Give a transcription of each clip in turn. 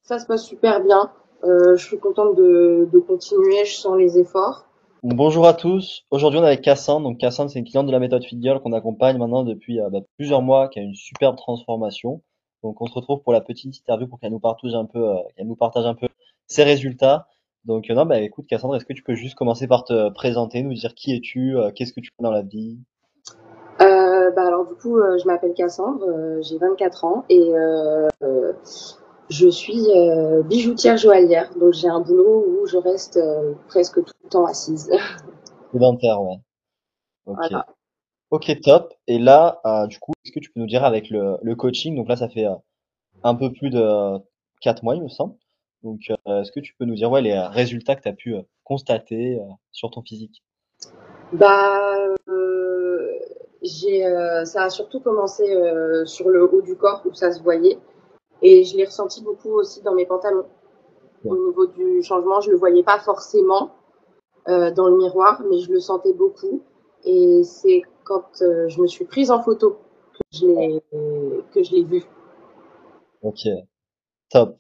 Ça se passe super bien. Je suis contente de continuer, je sens les efforts. Bonjour à tous. Aujourd'hui, on est avec Cassandre. Donc, Cassandre, c'est une cliente de la méthode Fit Girl qu'on accompagne maintenant depuis plusieurs mois, qui a une superbe transformation. Donc, on se retrouve pour la petite interview pour qu'elle nous partage un peu ses résultats. Donc, non, bah, écoute, Cassandre, est-ce que tu peux juste commencer par te présenter, nous dire qui es-tu, qu'est-ce que tu fais dans la vie? Alors du coup, je m'appelle Cassandre, j'ai 24 ans et je suis bijoutière joaillière. Donc j'ai un boulot où je reste presque tout le temps assise. Sédentaire, ouais. Ok. Voilà. Ok, top. Et là, du coup, est-ce que tu peux nous dire avec le coaching, donc là, ça fait un peu plus de 4 mois, il me semble. Donc, est-ce que tu peux nous dire ouais, les résultats que tu as pu constater sur ton physique? Bah, ça a surtout commencé sur le haut du corps où ça se voyait et je l'ai ressenti beaucoup aussi dans mes pantalons. Au Ok. niveau du changement, je le voyais pas forcément dans le miroir, mais je le sentais beaucoup. Et c'est quand je me suis prise en photo je l'ai, que je l'ai vu. Ok, top,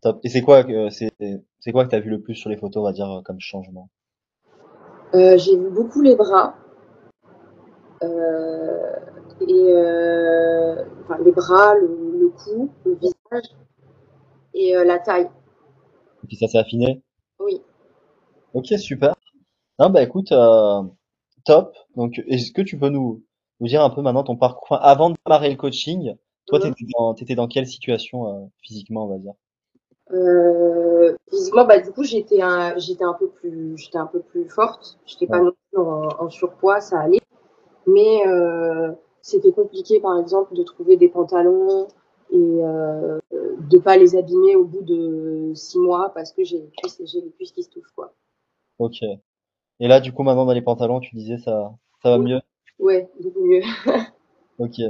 top. Et c'est quoi que tu as vu le plus sur les photos, on va dire, comme changement? J'ai vu beaucoup les bras euh, et enfin, les bras, le cou, le visage et la taille. Et puis ça s'est affiné? Oui. Ok, super. Non, bah écoute, top. Donc, est-ce que tu peux nous dire un peu maintenant ton parcours, enfin, avant de démarrer le coaching, toi, Mhm. t'étais dans quelle situation physiquement, on va dire? Physiquement, bah, du coup, j'étais un peu plus forte. J'étais pas Ouais. non plus en surpoids, ça allait. Mais c'était compliqué, par exemple, de trouver des pantalons et de pas les abîmer au bout de 6 mois parce que j'ai les cuisses qui se touchent, quoi. Ok. Et là, du coup, maintenant dans les pantalons, tu disais ça va Oui, mieux? ouais, beaucoup mieux. Ok.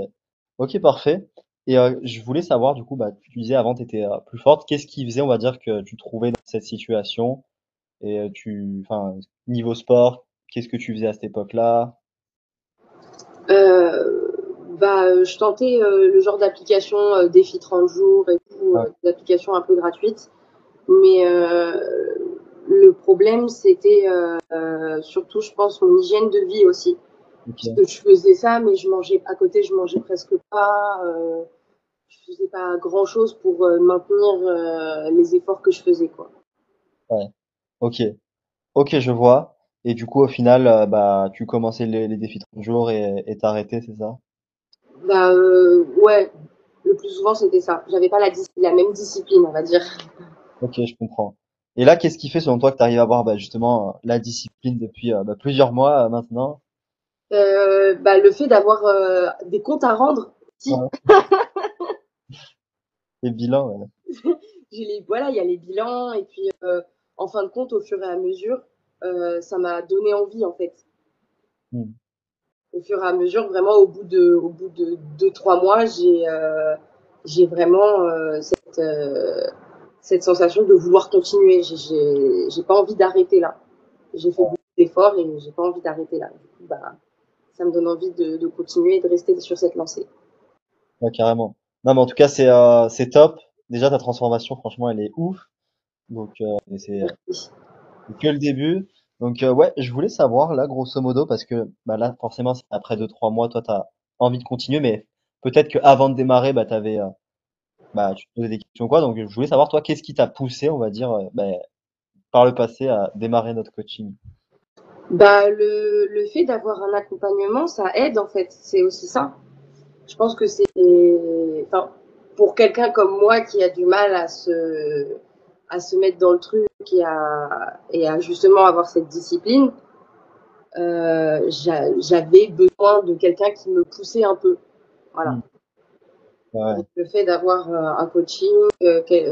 Ok, parfait. Et je voulais savoir, du coup, bah, tu disais avant, tu étais plus forte. Qu'est-ce qui faisait, on va dire, que tu te trouvais dans cette situation? Et enfin, niveau sport, qu'est-ce que tu faisais à cette époque-là? Je tentais le genre d'application défi 30 jours et tout, Ouais, des applications un peu gratuites. Mais le problème, c'était surtout, je pense, mon hygiène de vie aussi. Parce ok, que je faisais ça, mais je mangeais à côté, je mangeais presque pas. Je faisais pas grand chose pour maintenir les efforts que je faisais, quoi. ouais, ok, ok, je vois. Et du coup, au final, bah, tu commençais les défis 30 jours et t'arrêtais, c'est ça? Ouais, le plus souvent c'était ça. J'avais pas la même discipline, on va dire. Ok, je comprends. Et là, qu'est-ce qui fait, selon toi, que tu arrives à avoir bah, justement la discipline depuis plusieurs mois maintenant? Le fait d'avoir des comptes à rendre, si. Ouais. Les bilans, ouais. Voilà, il y a les bilans et puis en fin de compte, au fur et à mesure, ça m'a donné envie en fait. Hmm. Au fur et à mesure, vraiment au bout de 2, 3 mois, j'ai vraiment cette sensation de vouloir continuer. J'ai pas envie d'arrêter là. J'ai fait beaucoup d'efforts et j'ai pas envie d'arrêter là. Du coup, bah, ça me donne envie de continuer et de rester sur cette lancée. Ouais, carrément. Non, mais en tout cas, c'est top. Déjà, ta transformation, franchement, elle est ouf. Donc, et c'est que le début. Donc, ouais, je voulais savoir, là, grosso modo, parce que bah, là, forcément, c'est après 2, 3 mois, toi, tu as envie de continuer, mais peut-être qu'avant de démarrer, bah, tu te posais des questions, quoi. Donc, je voulais savoir, toi, qu'est-ce qui t'a poussé, on va dire, par le passé à démarrer notre coaching? Le fait d'avoir un accompagnement, ça aide en fait. C'est aussi ça. Je pense que c'est, enfin, pour quelqu'un comme moi qui a du mal à se mettre dans le truc et à justement avoir cette discipline, j'avais besoin de quelqu'un qui me poussait un peu. Voilà. Hmm. Ouais, Donc, le fait d'avoir un coaching,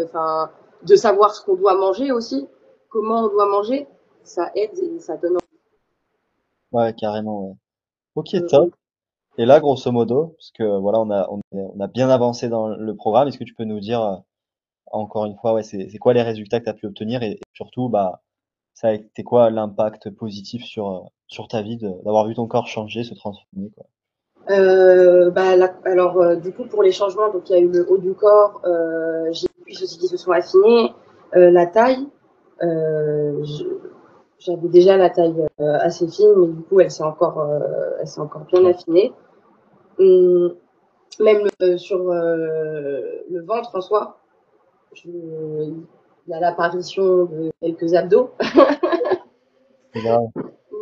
enfin, de savoir ce qu'on doit manger aussi, comment on doit manger, ça aide et ça donne ouais, carrément, ouais. Ok, top. envie. Et là, grosso modo, parce que voilà, on a bien avancé dans le programme, est-ce que tu peux nous dire, encore une fois, ouais, c'est quoi les résultats que tu as pu obtenir et surtout, bah, ça a été quoi l'impact positif sur ta vie d'avoir vu ton corps changer, se transformer, quoi. Du coup, pour les changements, donc il y a eu le haut du corps, j'ai cuisses aussi qui se sont affinées, la taille. J'avais déjà la taille assez fine, mais du coup, elle s'est encore bien affinée. Même sur le ventre en soi, il y a l'apparition de quelques abdos.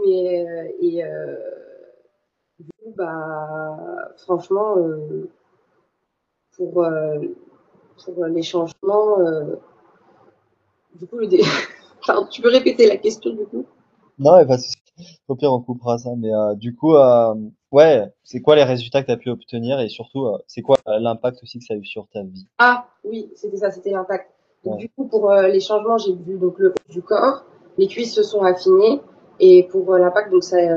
Mais, du coup, bah, franchement, pour, euh, pour les changements, du coup, Pardon, tu peux répéter la question du coup? Non, mais pas de souci. Au pire, on coupera ça. Mais du coup, ouais, c'est quoi les résultats que tu as pu obtenir et surtout, c'est quoi l'impact aussi que ça a eu sur ta vie? Ah oui, c'était ça, c'était l'impact. Donc, Ouais, du coup, pour les changements, j'ai vu donc le haut du corps, les cuisses se sont affinées, et pour l'impact, donc c'est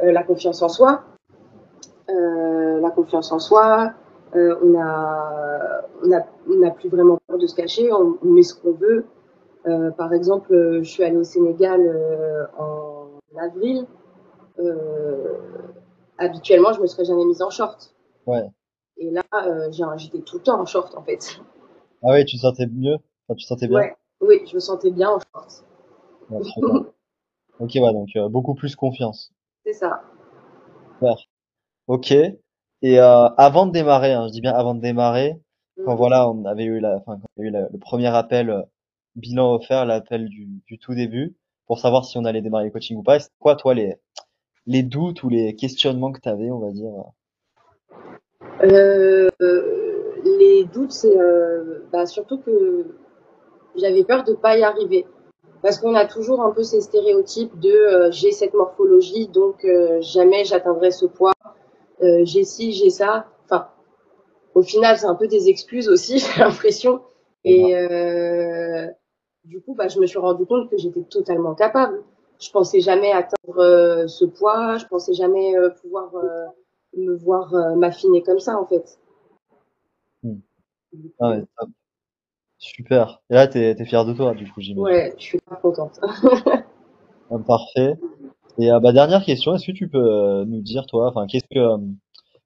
la confiance en soi. La confiance en soi, on n'a plus vraiment peur de se cacher, on met ce qu'on veut. Par exemple, je suis allée au Sénégal en avril. Euh, Habituellement, je me serais jamais mise en short. ouais. Et là, j'étais tout le temps en short en fait. Ah ouais, tu te sentais mieux? Enfin, tu te sentais bien? Ouais, oui, je me sentais bien en short. Ouais, trop bien. Ok, ouais, donc beaucoup plus confiance. C'est ça. Super. Ok. Et avant de démarrer, hein, je dis bien avant de démarrer, quand Mhm. voilà, on avait eu enfin, quand il y a eu le premier appel bilan offert, l'appel du tout début, pour savoir si on allait démarrer le coaching ou pas. Et c'est quoi, toi, les doutes ou les questionnements que tu avais, on va dire? Les doutes, c'est bah, surtout que j'avais peur de ne pas y arriver. Parce qu'on a toujours un peu ces stéréotypes de j'ai cette morphologie, donc jamais j'atteindrai ce poids. J'ai ci, j'ai ça. Enfin, au final, c'est un peu des excuses aussi, j'ai l'impression. C'est grave. Et du coup, bah, je me suis rendu compte que j'étais totalement capable. Je pensais jamais atteindre ce poids, je pensais jamais pouvoir me voir m'affiner comme ça, en fait. Hmm. Du Ah coup, ouais, top. Super. Et là, t'es fier de toi, du coup, j'imagine. ouais, je suis pas contente. Ah, parfait. Et bah, dernière question, est-ce que tu peux nous dire, toi, enfin,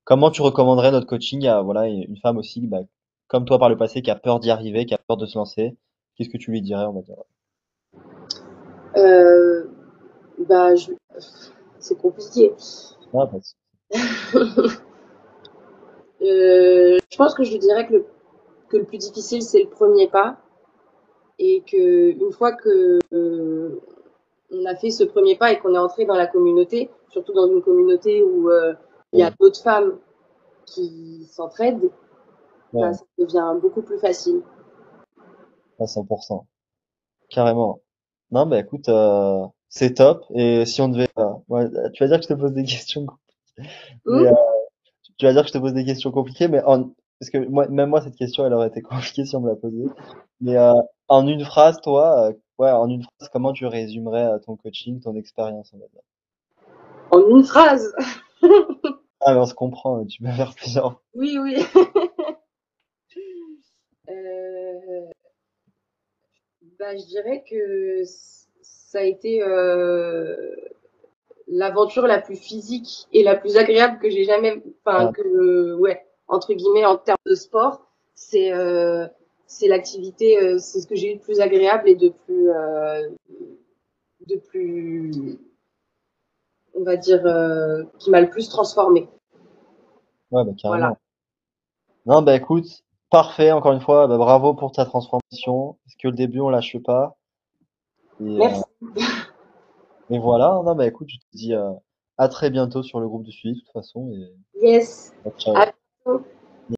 comment tu recommanderais notre coaching à voilà une femme aussi, bah, comme toi par le passé, qui a peur d'y arriver, qui a peur de se lancer? Qu'est-ce que tu lui dirais, on va dire? Euh, bah, c'est compliqué. Ah, pas de souci. Je pense que je lui dirais que le plus difficile, c'est le premier pas. Et que une fois que on a fait ce premier pas et qu'on est entré dans la communauté, surtout dans une communauté où il y a Oui, d'autres femmes qui s'entraident, bah, ouais, ça devient beaucoup plus facile. à 100%. Carrément. Non, bah écoute, c'est top. Et si on devait, ouais, tu vas dire que je te pose des questions, mais Hum. tu vas dire que je te pose des questions compliquées, mais parce que moi, même moi, cette question, elle aurait été compliquée si on me la posait. Mais en une phrase, toi, ouais, en une phrase, comment tu résumerais ton coaching, ton expérience, on va dire? En une phrase. Ah, mais on se comprend, tu peux faire plusieurs. Oui, oui. Euh, Bah, je dirais que ça a été l'aventure la plus physique et la plus agréable que j'ai jamais, enfin Ah, que ouais, entre guillemets en termes de sport, c'est c'est l'activité, c'est ce que j'ai eu de plus agréable et de plus, on va dire, qui m'a le plus transformé. ouais, bah Voilà. carrément. Non, bah écoute, parfait, encore une fois, bah, bravo pour ta transformation. Parce que le début, on lâche pas. Et, Merci. et voilà, non, bah écoute, je te dis à très bientôt sur le groupe de suivi, de toute façon, et Yes. À ciao. bientôt.